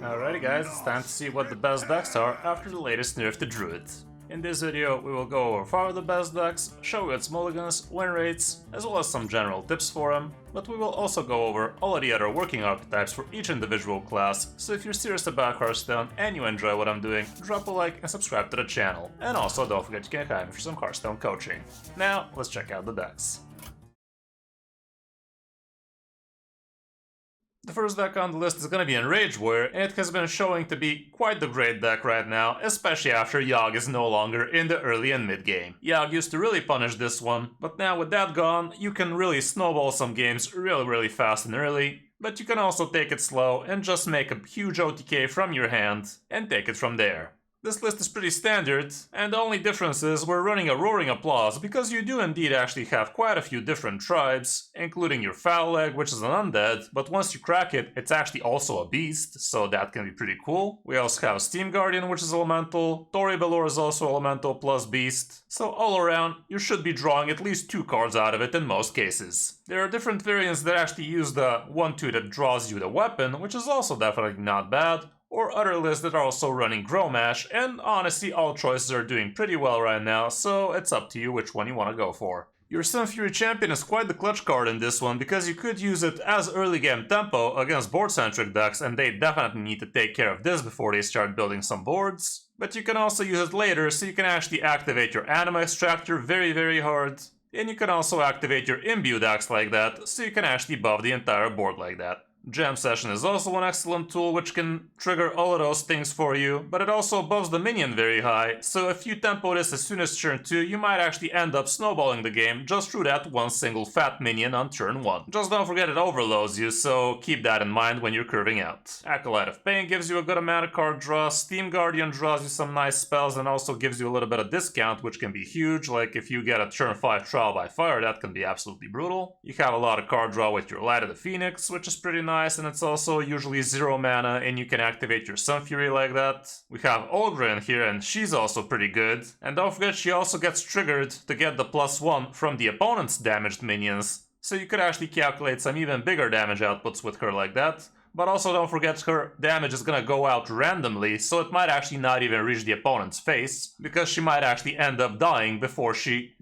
Alrighty guys, it's time to see what the best decks are after the latest nerf to Druid. In this video we will go over 5 of the best decks, show you its mulligans, win rates, as well as some general tips for them, but we will also go over all of the other working archetypes for each individual class, so if you're serious about Hearthstone and you enjoy what I'm doing, drop a like and subscribe to the channel, and also don't forget you can hire me for some Hearthstone coaching. Now, let's check out the decks. The first deck on the list is gonna be Enrage, and it has been showing to be quite the great deck right now, especially after Yogg is no longer in the early and mid game. Yogg used to really punish this one, but now with that gone, you can really snowball some games really fast and early, but you can also take it slow and just make a huge OTK from your hand and take it from there. This list is pretty standard, and the only difference is we're running a Roaring Applause because you do indeed actually have quite a few different tribes, including your Foul Leg, which is an undead, but once you crack it, it's actually also a beast, so that can be pretty cool. We also have Steam Guardian, which is elemental, Tori Belor is also elemental plus beast, so all around, you should be drawing at least 2 cards out of it in most cases. There are different variants that actually use the 1/2 that draws you the weapon, which is also definitely not bad, or other lists that are also running Growmash, and honestly all choices are doing pretty well right now, so it's up to you which one you want to go for. Your Sun Fury Champion is quite the clutch card in this one, because you could use it as early game tempo against board-centric decks, and they definitely need to take care of this before they start building some boards. But you can also use it later, so you can actually activate your Anima Extractor very hard, and you can also activate your Imbue decks like that, so you can actually buff the entire board like that. Jam Session is also an excellent tool which can trigger all of those things for you, but it also buffs the minion very high, so if you tempo this as soon as turn 2, you might actually end up snowballing the game just through that one single fat minion on turn 1. Just don't forget it overloads you, so keep that in mind when you're curving out. Acolyte of Pain gives you a good amount of card draw, Steam Guardian draws you some nice spells and also gives you a little bit of discount, which can be huge, like if you get a turn 5 Trial by Fire, that can be absolutely brutal. You have a lot of card draw with your Light of the Phoenix, which is pretty nice, and it's also usually 0 mana and you can activate your Sun Fury like that. We have Olgra in here and she's also pretty good. And don't forget she also gets triggered to get the +1 from the opponent's damaged minions. So you could actually calculate some even bigger damage outputs with her like that. But also don't forget her damage is gonna go out randomly, so it might actually not even reach the opponent's face, because she might actually end up dying before she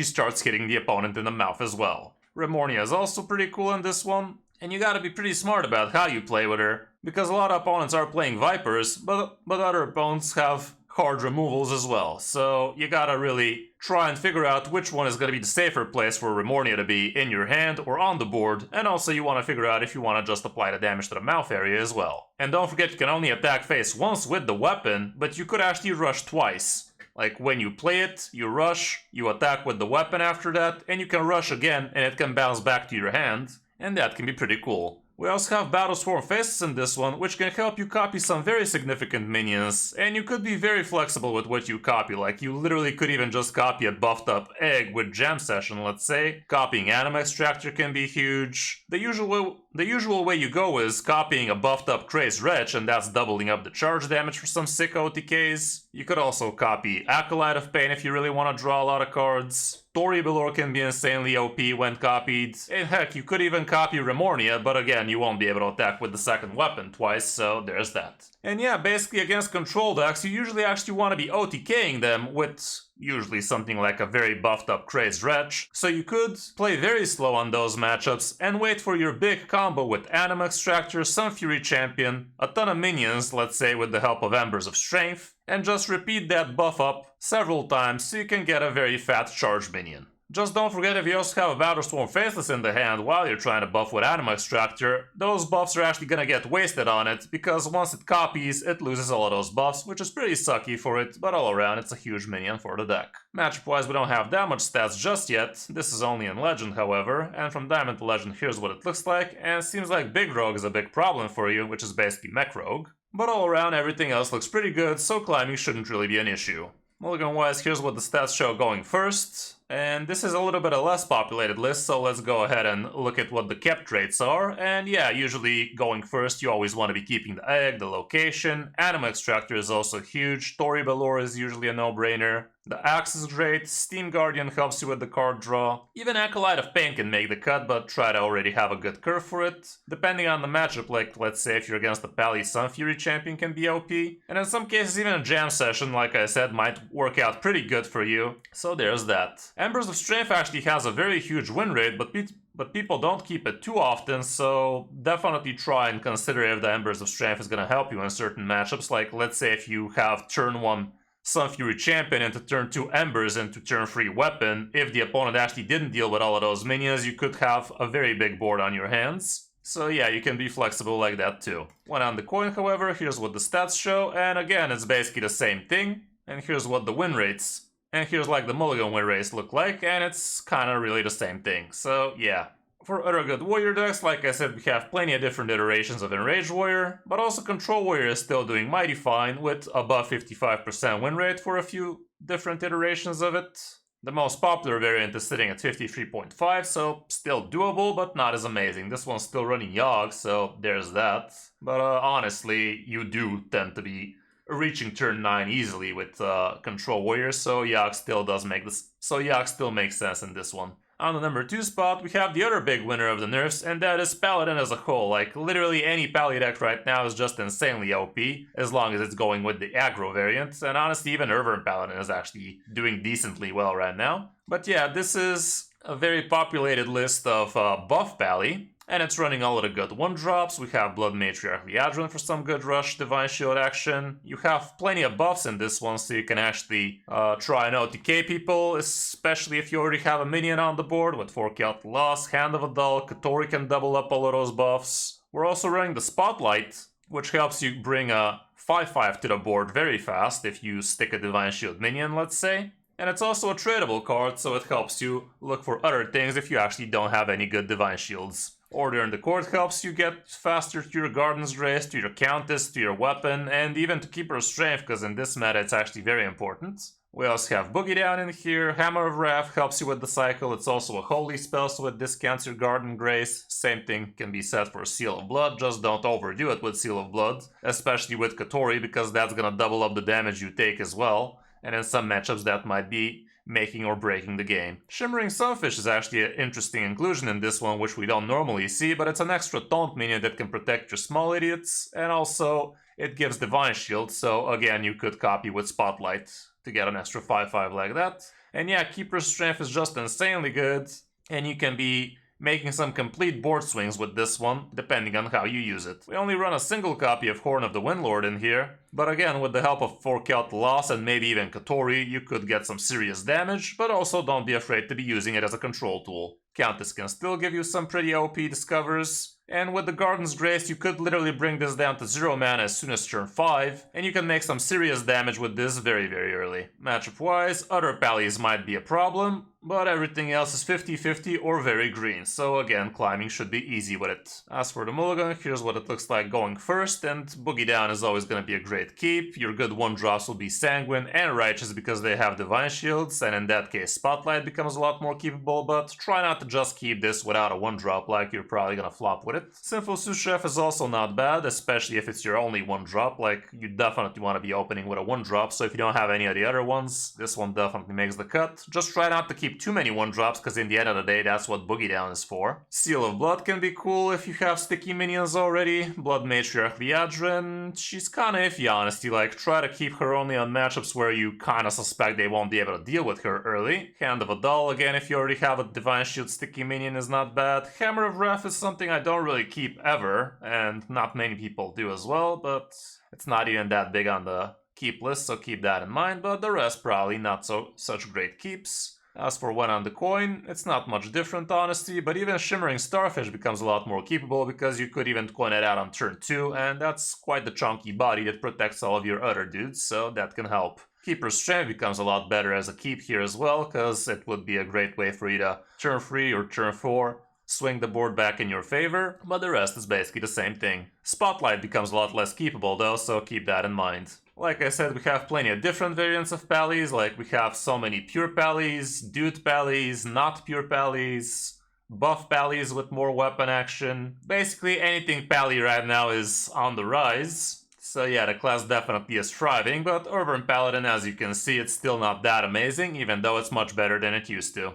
starts hitting the opponent in the mouth as well. Remornia is also pretty cool in this one. And you gotta be pretty smart about how you play with her, because a lot of opponents are playing Vipers, but other opponents have card removals as well, so you gotta really try and figure out which one is gonna be the safer place for Remornia to be, in your hand or on the board, and also you wanna figure out if you wanna just apply the damage to the mouth area as well. And don't forget you can only attack face once with the weapon, but you could actually rush twice. Like when you play it, you rush, you attack with the weapon after that, and you can rush again and it can bounce back to your hand. And that can be pretty cool. We also have Battleswarm Faces in this one, which can help you copy some very significant minions, and you could be very flexible with what you copy, like you literally could even just copy a buffed up egg with Jam Session, let's say. Copying Anima Extractor can be huge. The usual way you go is copying a buffed up Crazed Wretch, and that's doubling up the charge damage for some sick OTKs. You could also copy Acolyte of Pain if you really want to draw a lot of cards. Tori Belor can be insanely OP when copied, and heck, you could even copy Remornia, but again, you won't be able to attack with the second weapon twice, so there's that. And yeah, basically against control decks, you usually actually want to be OTKing them with usually something like a very buffed up Crazed Wretch, so you could play very slow on those matchups and wait for your big combo with Anima Extractor, Sun Fury Champion, a ton of minions, let's say with the help of Embers of Strength, and just repeat that buff up several times so you can get a very fat charge minion. Just don't forget if you also have a Battleswarm Faceless in the hand while you're trying to buff with Anima Extractor, those buffs are actually gonna get wasted on it, because once it copies, it loses all of those buffs, which is pretty sucky for it, but all around it's a huge minion for the deck. Matchup-wise, we don't have that much stats just yet. This is only in Legend, however, and from Diamond to Legend, here's what it looks like, and it seems like Big Rogue is a big problem for you, which is basically Mech Rogue. But all around, everything else looks pretty good, so climbing shouldn't really be an issue. Mulligan-wise, here's what the stats show going first. And this is a little bit a less populated list, so let's go ahead and look at what the kept traits are. And yeah, usually going first, you always want to be keeping the egg, the location. Animal Extractor is also huge. Tory Belor is usually a no-brainer. The Axe is great. Steam Guardian helps you with the card draw. Even Acolyte of Pain can make the cut, but try to already have a good curve for it. Depending on the matchup, like let's say if you're against the Pally Sun Fury champion can be OP. And in some cases even a jam session, like I said, might work out pretty good for you. So there's that. Embers of Strength actually has a very huge win rate, but people don't keep it too often, so definitely try and consider if the Embers of Strength is gonna help you in certain matchups. Like let's say if you have turn 1 Sun Fury champion into turn 2 Embers into turn 3 weapon, if the opponent actually didn't deal with all of those minions, you could have a very big board on your hands. So yeah, you can be flexible like that too. When on the coin, however, here's what the stats show, and again, it's basically the same thing. And here's what the win rates, and here's like the mulligan win rates look like, and it's kinda really the same thing. So yeah. For other good warrior decks, like I said, we have plenty of different iterations of Enrage Warrior, but also Control Warrior is still doing mighty fine with above 55% win rate for a few different iterations of it. The most popular variant is sitting at 53.5, so still doable, but not as amazing. This one's still running Yogg, so there's that. But honestly, you do tend to be reaching turn 9 easily with Control Warrior, so Yogg still makes sense in this one. On the number 2 spot, we have the other big winner of the nerfs, and that is Paladin as a whole. Like, literally any Pally deck right now is just insanely OP, as long as it's going with the aggro variant, and honestly, even Urban Paladin is actually doing decently well right now. But yeah, this is a very populated list of buff Pally, and it's running all of the good 1-drops. We have Blood Matriarch Liadrin for some good rush Divine Shield action. You have plenty of buffs in this one, so you can actually try and OTK people, especially if you already have a minion on the board with 4 Count Loss, Hand of Adult, Katori can double up all of those buffs. We're also running the Spotlight, which helps you bring a 5/5 to the board very fast if you stick a Divine Shield minion, let's say. And it's also a tradable card, so it helps you look for other things if you actually don't have any good Divine Shields. Order in the Court helps you get faster to your Garden's Grace, to your Countess, to your weapon, and even to Keeper of Strength, because in this meta it's actually very important. We also have Boogie Down in here. Hammer of Wrath helps you with the cycle. It's also a holy spell, so it discounts your Garden Grace. Same thing can be said for Seal of Blood, just don't overdo it with Seal of Blood, especially with Katori, because that's gonna double up the damage you take as well. And in some matchups that might be making or breaking the game. Shimmering Sunfish is actually an interesting inclusion in this one, which we don't normally see, but it's an extra taunt minion that can protect your small idiots, and also it gives Divine Shield, so again you could copy with Spotlight to get an extra 5/5 like that. And yeah, Keeper's Strength is just insanely good, and you can be making some complete board swings with this one, depending on how you use it. We only run a single copy of Horn of the Windlord in here, but again, with the help of 4 Count Loss and maybe even Katori, you could get some serious damage, but also don't be afraid to be using it as a control tool. Countess can still give you some pretty OP discovers, and with the Garden's Grace you could literally bring this down to 0 mana as soon as turn 5, and you can make some serious damage with this very early. Matchup wise, other Pallies might be a problem, but everything else is 50-50 or very green, so again, climbing should be easy with it. As for the mulligan, here's what it looks like going first, and Boogie Down is always going to be a great keep. Your good 1-drops will be Sanguine and Righteous because they have Divine Shields, and in that case Spotlight becomes a lot more keepable, but try not to just keep this without a 1-drop, like you're probably gonna flop with it. Sinful Sous Chef is also not bad, especially if it's your only 1-drop, like you definitely want to be opening with a 1-drop, so if you don't have any of the other ones, this one definitely makes the cut. Just try not to keep too many 1-drops, because in the end of the day, that's what Boogie Down is for. Seal of Blood can be cool if you have sticky minions already. Blood Matriarch Liadrin, she's kinda iffy honestly, like try to keep her only on matchups where you kinda suspect they won't be able to deal with her early. Hand of Adal, again, if you already have a Divine Shield sticky minion is not bad. Hammer of Wrath is something I don't really keep ever, and not many people do as well, but it's not even that big on the keep list, so keep that in mind, but the rest probably not such great keeps. As for one on the coin, it's not much different honestly, but even Shimmering Starfish becomes a lot more keepable because you could even coin it out on turn 2, and that's quite the chunky body that protects all of your other dudes, so that can help. Keeper's Strength becomes a lot better as a keep here as well, because it would be a great way for you to turn 3 or turn 4 swing the board back in your favor, but the rest is basically the same thing. Spotlight becomes a lot less keepable though, so keep that in mind. Like I said, we have plenty of different variants of Pallies, like we have so many pure Pallies, dude Pallies, not pure Pallies, buff Pallies with more weapon action. Basically anything Pally right now is on the rise. So yeah, the class definitely is thriving, but Urban Paladin, as you can see, it's still not that amazing, even though it's much better than it used to.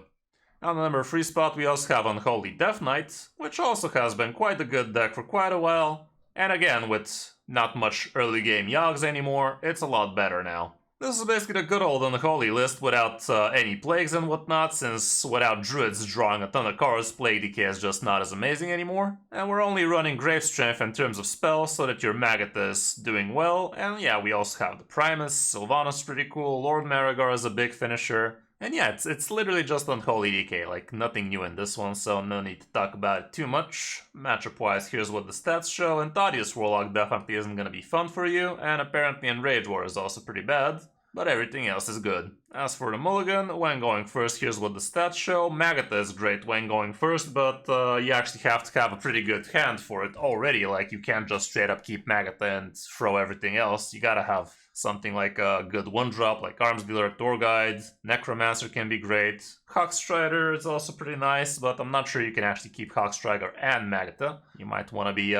On the number 3 spot we also have Unholy Death Knight, which also has been quite a good deck for quite a while. And again, with not much early game Yogs anymore, it's a lot better now. This is basically the good old Unholy list without any plagues and whatnot, since without druids drawing a ton of cards, Plague Decay is just not as amazing anymore. And we're only running Grave Strength in terms of spells so that your Magatha is doing well. And yeah, we also have the Primus, Sylvanas pretty cool, Lord Marigar is a big finisher. And yeah, it's literally just Unholy Decay, like nothing new in this one, so no need to talk about it too much. Matchup-wise, here's what the stats show, and Thaddeus Warlock definitely isn't gonna be fun for you, and apparently Enrage War is also pretty bad, but everything else is good. As for the mulligan, when going first, here's what the stats show. Magatha is great when going first, but you actually have to have a pretty good hand for it already, like you can't just straight up keep Magatha and throw everything else, you gotta have something like a good 1-drop, like Arms Dealer, Door Guide, Necromancer can be great. Hawkstrider is also pretty nice, but I'm not sure you can actually keep Hawkstrider and Magatha. You might want to be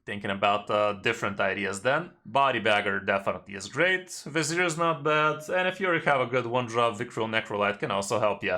thinking about different ideas then. Bodybagger definitely is great, Vizier is not bad, and if you already have a good 1-drop, Vicryl Necrolite can also help you.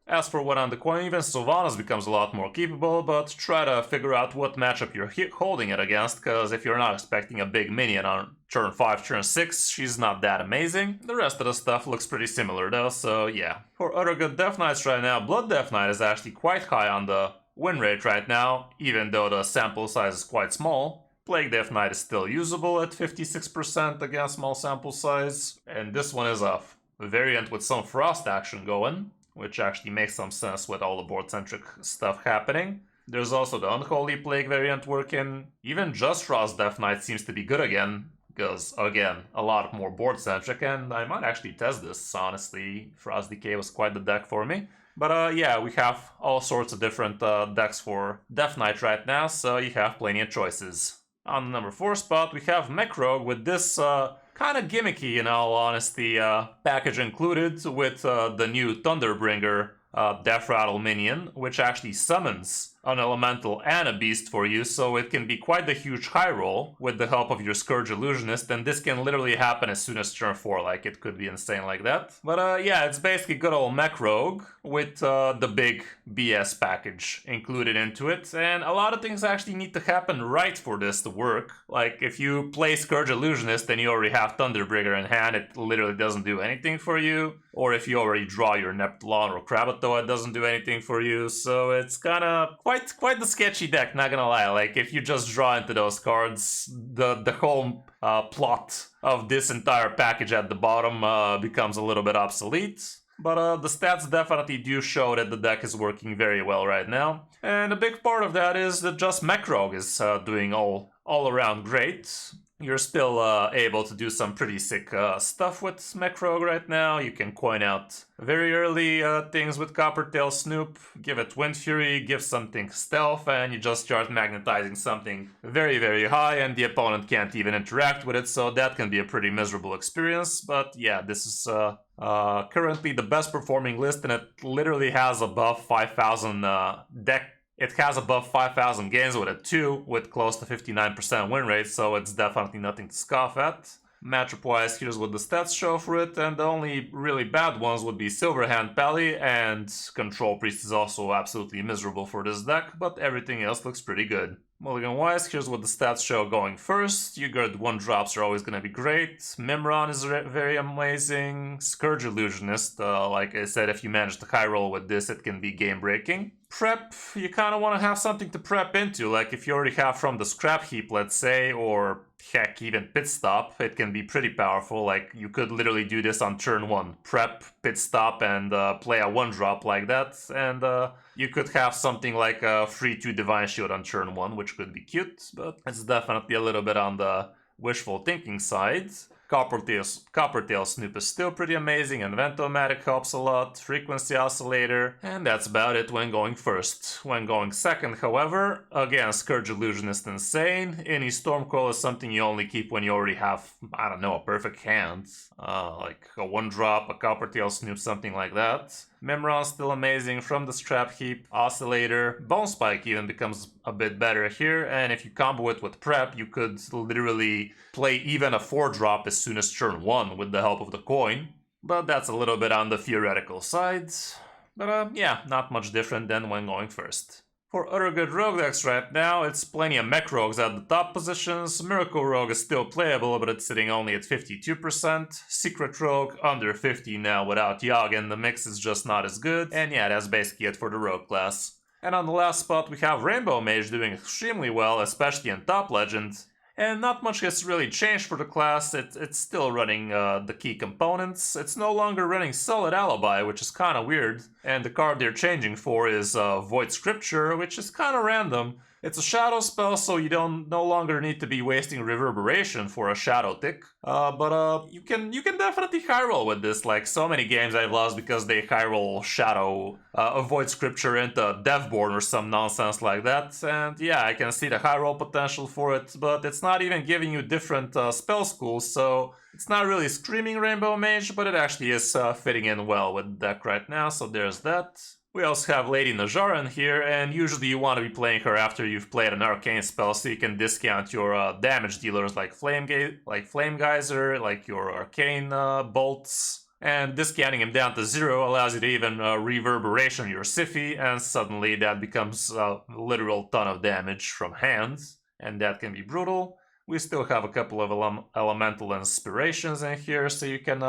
As for what on the coin, even Sylvanas becomes a lot more keepable, but try to figure out what matchup you're holding it against, because if you're not expecting a big minion on turn 5, turn 6, she's not that amazing. The rest of the stuff looks pretty similar though, so yeah. For other good Death Knights right now, Blood Death Knight is actually quite high on the win rate right now, even though the sample size is quite small. Plague Death Knight is still usable at 56% against small sample size, and this one is a variant with some frost action going, which actually makes some sense with all the board-centric stuff happening. There's also the Unholy Plague variant working. Even just Frost Death Knight seems to be good again, because, again, a lot more board-centric, and I might actually test this, honestly. Frost Decay was quite the deck for me. But yeah, we have all sorts of different decks for Death Knight right now, so you have plenty of choices. On the number 4 spot, we have Mech Rogue with this kind of gimmicky, in all honesty, package included with the new Thunderbringer Death Rattle minion, which actually summons an elemental and a beast for you, so it can be quite the huge high roll with the help of your Scourge Illusionist, and this can literally happen as soon as turn 4, like it could be insane like that. But yeah, it's basically good old Mech Rogue with the big BS package included into it, and a lot of things actually need to happen right for this to work. Like if you play Scourge Illusionist and you already have Thunderbringer in hand, it literally doesn't do anything for you. Or if you already draw your Neptulon or Krabatoa, it doesn't do anything for you, so it's kinda quite the sketchy deck, not gonna lie. Like, if you just draw into those cards, the whole plot of this entire package at the bottom becomes a little bit obsolete. But the stats definitely do show that the deck is working very well right now. And a big part of that is that just Mech Rogue is doing all around great. You're still able to do some pretty sick stuff with Mech Rogue right now. You can coin out very early things with Coppertail Snoop, give it Wind Fury, give something Stealth, and you just start magnetizing something very, very high, and the opponent can't even interact with it, so that can be a pretty miserable experience. But yeah, this is currently the best performing list, and it literally has above 5,000 deck. It has above 5,000 games with it too, with close to 59% win rate, so it's definitely nothing to scoff at. Matchup-wise, here's what the stats show for it, and the only really bad ones would be Silverhand Pally, and Control Priest is also absolutely miserable for this deck, but everything else looks pretty good. Mulligan-wise, here's what the stats show going first. Your good 1-drops are always going to be great. Mimron is very amazing. Scourge Illusionist, like I said, if you manage to high roll with this, it can be game-breaking. Prep, you kind of want to have something to prep into, like if you already have from the Scrap Heap, let's say, or heck, even Pit Stop, it can be pretty powerful. Like, you could literally do this on turn 1. Prep, Pit Stop, and play a 1-drop like that, and you could have something like a 3-2 Divine Shield on turn 1, which could be cute, but it's definitely a little bit on the wishful thinking side. Coppertail Snoop is still pretty amazing, and Ventomatic helps a lot, Frequency Oscillator, and that's about it when going first. When going second, however, again, Scourge Illusionist insane. Any Stormcoil is something you only keep when you already have, I don't know, a perfect hand. Like a 1-drop, a Coppertail Snoop, something like that. Mimron's still amazing from the Strap Heap, Oscillator, Bone Spike even becomes a bit better here, and if you combo it with Prep, you could literally play even a 4-drop as soon as turn 1 with the help of the coin. But that's a little bit on the theoretical side. But yeah, not much different than when going first. For other good rogue decks right now, it's plenty of Mech Rogues at the top positions. Miracle Rogue is still playable, but it's sitting only at 52%. Secret Rogue under 50 now without Yogg, and the mix is just not as good. And yeah, that's basically it for the rogue class. And on the last spot we have Rainbow Mage doing extremely well, especially in Top Legend. And not much has really changed for the class. It's still running the key components. It's no longer running Solid Alibi, which is kind of weird. And the card they're changing for is Void Scripture, which is kind of random. It's a shadow spell, so you no longer need to be wasting Reverberation for a shadow tick. But you can definitely high roll with this. Like, so many games I've lost because they high roll shadow Void Scripture into Deathborn or some nonsense like that. And yeah, I can see the high roll potential for it, but it's not even giving you different spell schools, so it's not really screaming Rainbow Mage, but it actually is fitting in well with the deck right now, so there's that. We also have Lady Najara in here, and usually you want to be playing her after you've played an arcane spell so you can discount your damage dealers like Flame Geyser, like your arcane bolts. And discounting him down to 0 allows you to even reverberation your Siphi, and suddenly that becomes a literal ton of damage from hand, and that can be brutal. We still have a couple of elemental inspirations in here, so you can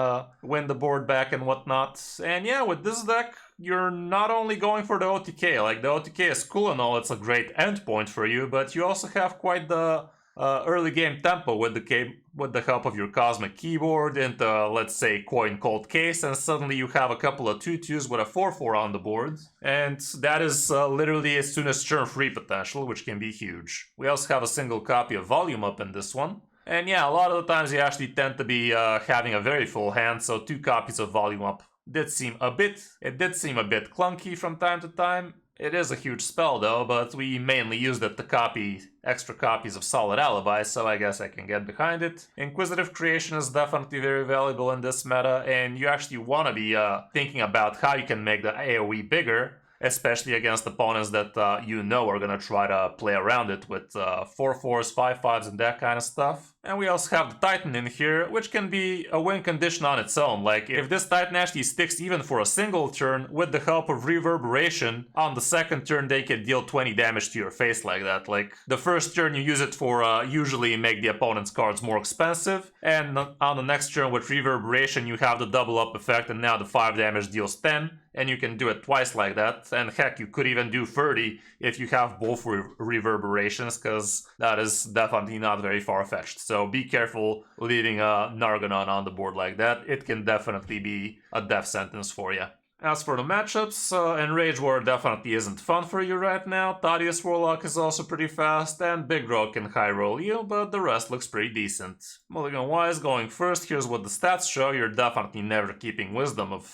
win the board back and whatnot. And yeah, with this deck, you're not only going for the OTK, like the OTK is cool and all, it's a great endpoint for you, but you also have quite the early game tempo with the help of your Cosmic Keyboard into, let's say, Coin Cold Case, and suddenly you have a couple of 2/2s with a 4/4 on the board. And that is literally as soon as turn free potential, which can be huge. We also have a single copy of Volume Up in this one. And yeah, a lot of the times you actually tend to be having a very full hand, so 2 copies of Volume Up did seem a bit clunky from time to time. It is a huge spell though, but we mainly used it to copy extra copies of Solid Alibi, so I guess I can get behind it. Inquisitive Creation is definitely very valuable in this meta, and you actually want to be thinking about how you can make the AoE bigger, especially against opponents that you know are going to try to play around it with 4/4s, 5/5s, and that kind of stuff. And we also have the Titan in here, which can be a win condition on its own. Like, if this Titan actually sticks even for a single turn, with the help of Reverberation, on the second turn they can deal 20 damage to your face like that. Like, the first turn you use it for usually make the opponent's cards more expensive, and on the next turn with Reverberation you have the double up effect, and now the 5 damage deals 10, and you can do it twice like that. And heck, you could even do 30 if you have both Reverberations, because that is definitely not very far-fetched. So be careful leaving a Narganon on the board like that. It can definitely be a death sentence for you. As for the matchups, Enrage War definitely isn't fun for you right now. Thaddeus Warlock is also pretty fast, and Big Rogue can high roll you, but the rest looks pretty decent. Mulligan-wise, going first, here's what the stats show. You're definitely never keeping Wisdom of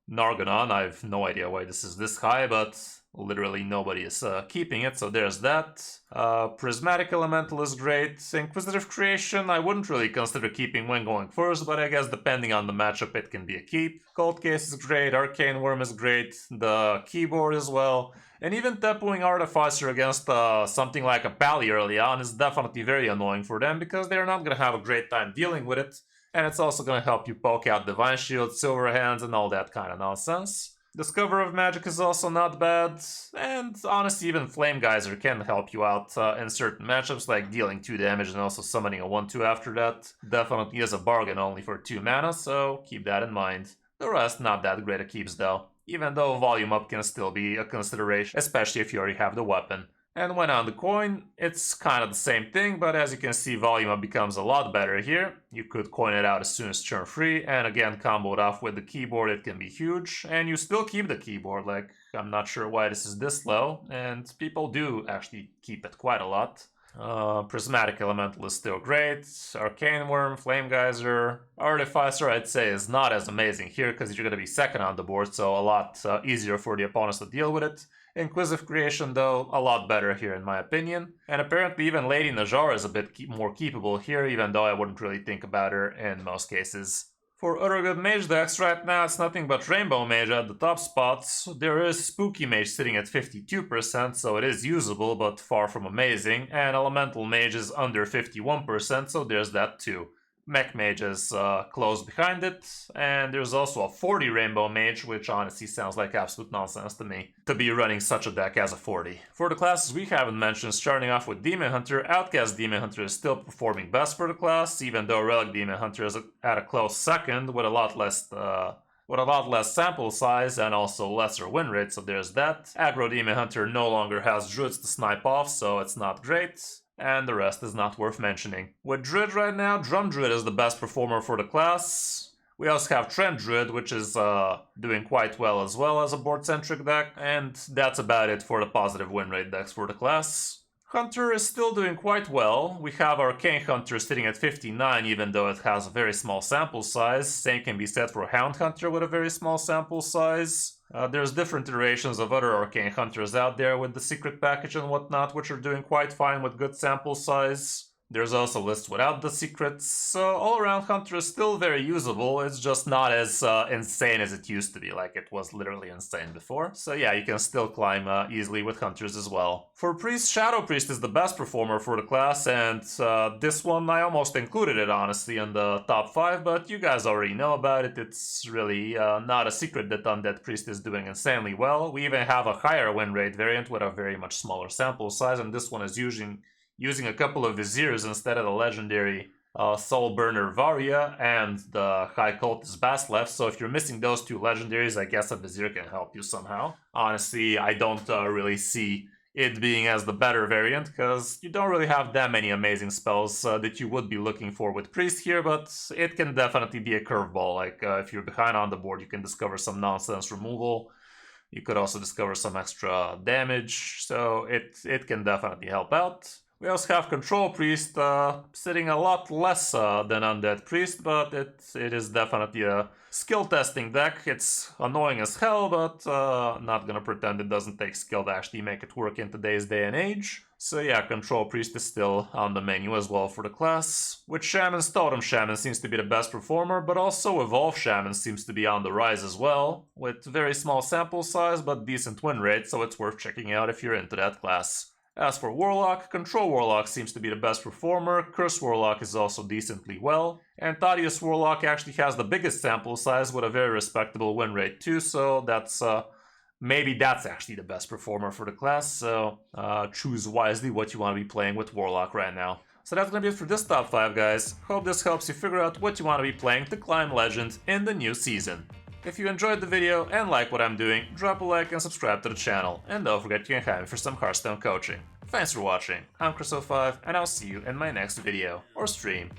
Narganon. I have no idea why this is this high, but literally nobody is keeping it, so there's that. Prismatic Elemental is great. Inquisitive Creation I wouldn't really consider keeping when going first, but I guess depending on the matchup it can be a keep. Cold Case is great, Arcane Worm is great, the keyboard as well, and even tempoing Artificer against something like a Pally early on is definitely very annoying for them, because they're not going to have a great time dealing with it, and it's also going to help you poke out Divine Shield, Silver Hands, and all that kind of nonsense. Discover of Magic is also not bad, and honestly even Flame Geyser can help you out in certain matchups, like dealing 2 damage and also summoning a 1/2 after that. Definitely is a bargain only for 2 mana, so keep that in mind. The rest not that great at keeps though, even though Volume Up can still be a consideration, especially if you already have the weapon. And when on the coin, it's kind of the same thing, but as you can see, Volume Up becomes a lot better here. You could coin it out as soon as turn free, and again, comboed off with the keyboard, it can be huge. And you still keep the keyboard, like, I'm not sure why this is this low, and people do actually keep it quite a lot. Prismatic Elemental is still great. Arcane Worm, Flame Geyser, Artificer I'd say is not as amazing here because you're going to be second on the board, so a lot easier for the opponents to deal with it. Inquisitive Creation though, a lot better here in my opinion. And apparently even Lady Najara is a bit more keepable here, even though I wouldn't really think about her in most cases. For other good mage decks right now, it's nothing but Rainbow Mage at the top spots. There is Spooky Mage sitting at 52%, so it is usable, but far from amazing. And Elemental Mage is under 51%, so there's that too. Mech Mage is close behind it, and there's also a 40 Rainbow Mage, which honestly sounds like absolute nonsense to me, to be running such a deck as a 40. For the classes we haven't mentioned, starting off with Demon Hunter, Outcast Demon Hunter is still performing best for the class, even though Relic Demon Hunter is at a close second with a lot less sample size and also lesser win rate, so there's that. Aggro Demon Hunter no longer has Druids to snipe off, so it's not great. And the rest is not worth mentioning. With Druid right now, Drum Druid is the best performer for the class. We also have Trend Druid, which is doing quite well as a board-centric deck, and that's about it for the positive win rate decks for the class. Hunter is still doing quite well. We have Arcane Hunter sitting at 59, even though it has a very small sample size. Same can be said for Hound Hunter with a very small sample size. There's different iterations of other Arcane Hunters out there with the secret package and whatnot, which are doing quite fine with good sample size. There's also lists without the secrets, so all around Hunter is still very usable, it's just not as insane as it used to be, like it was literally insane before. So yeah, you can still climb easily with Hunters as well. For Priest, Shadow Priest is the best performer for the class, and this one I almost included it honestly in the top 5, but you guys already know about it. It's really not a secret that Undead Priest is doing insanely well. We even have a higher win rate variant with a very much smaller sample size, and this one is using a couple of Viziers instead of the legendary Soul Burner Varia and the High Cultist Baslev, so if you're missing those two legendaries, I guess a Vizier can help you somehow. Honestly, I don't really see it being as the better variant, because you don't really have that many amazing spells that you would be looking for with Priest here, but it can definitely be a curveball. Like, if you're behind on the board, you can discover some nonsense removal. You could also discover some extra damage, so it can definitely help out. We also have Control Priest sitting a lot less than Undead Priest, but it is definitely a skill testing deck. It's annoying as hell, but not gonna pretend it doesn't take skill to actually make it work in today's day and age. So yeah, Control Priest is still on the menu as well for the class. With Shamans, Totem Shaman seems to be the best performer, but also Evolve Shaman seems to be on the rise as well, with very small sample size but decent win rate, so it's worth checking out if you're into that class. As for Warlock, Control Warlock seems to be the best performer, Curse Warlock is also decently well, and Thaddeus Warlock actually has the biggest sample size with a very respectable win rate too, so that's maybe that's actually the best performer for the class, so choose wisely what you want to be playing with Warlock right now. So that's gonna be it for this top 5, guys. Hope this helps you figure out what you want to be playing to climb Legend in the new season. If you enjoyed the video and like what I'm doing, drop a like and subscribe to the channel, and don't forget you can hire me for some Hearthstone coaching. Thanks for watching, I'm Kris05, and I'll see you in my next video or stream.